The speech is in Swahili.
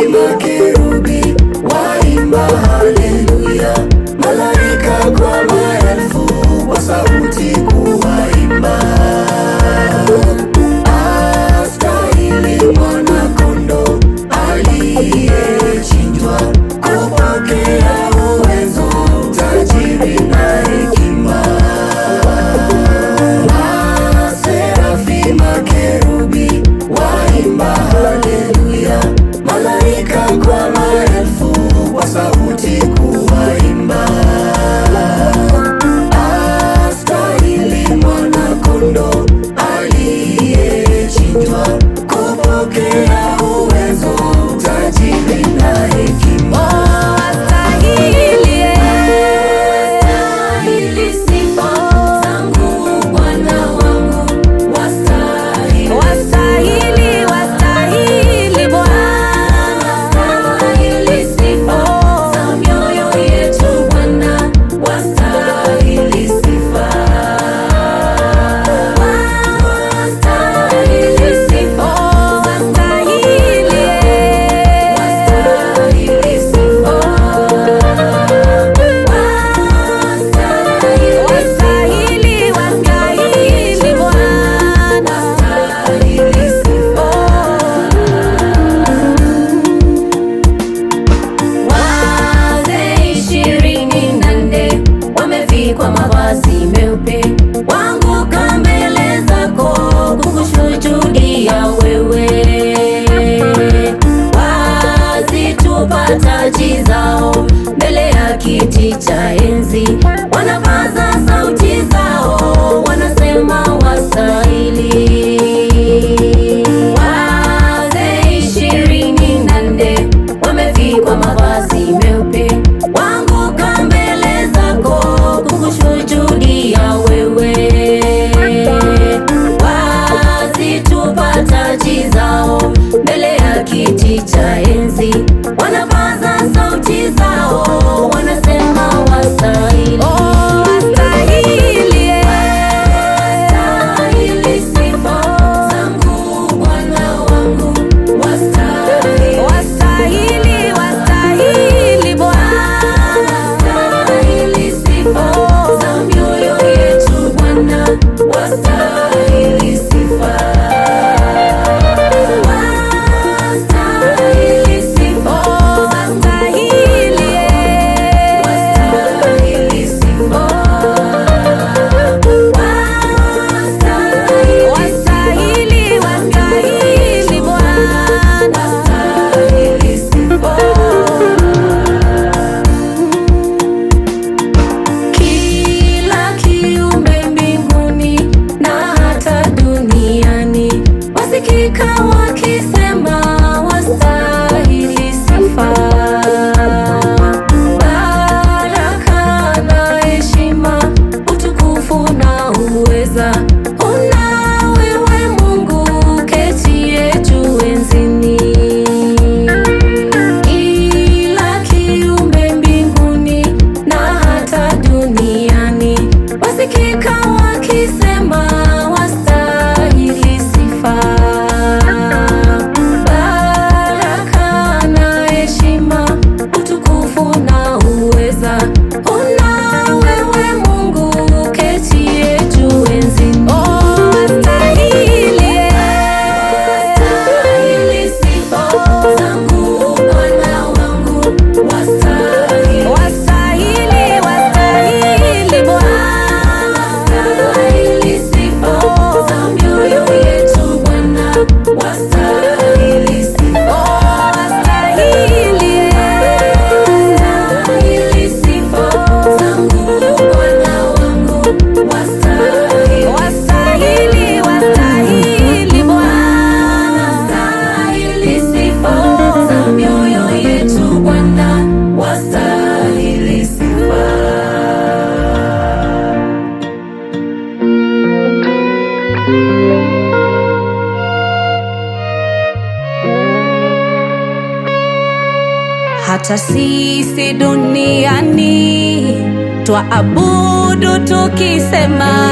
Makerubi waimba haleluya, malaika kwa maelfu kwa sauti kuwaimba. Astahili mwana-kondoo aliyechinjwa kupokea uwezo, utajiri na hekima. Maserafi, makerubi waimba haleluya, malaika kwa maelfu kwa sauti kuwaimba. Astahili mwana-kondoo aliyechinjwa kupokea uwezo, utajiri na hekima. Wastahili sifa zangu Bwana wangu, wastahili, wastahili, wastahili Bwana. Wastahili sifa za mioyo yetu Bwana, wastahili sifa. Wastahili sifa, wastahili, wastahili sifa. Wastahili, wastahili Bwana, wastahili sifa. Wazee 24 wamevikwa mavazi meupe, waanguka mbele zako kukushujudia wewe. Wazitupa taji zao mbele ya kiti cha enzi, wanapaza sauti zao, wanasema wastahili. Wazee 24 wamevikwa mavazi meupe, waanguka mbele zako kukushujudia wewe. Wazitupa taji zao mbele ya kiti cha enzi, wanapaza sauti zao, wanasema wastahili. hata sisi duniani twaabudu tukisema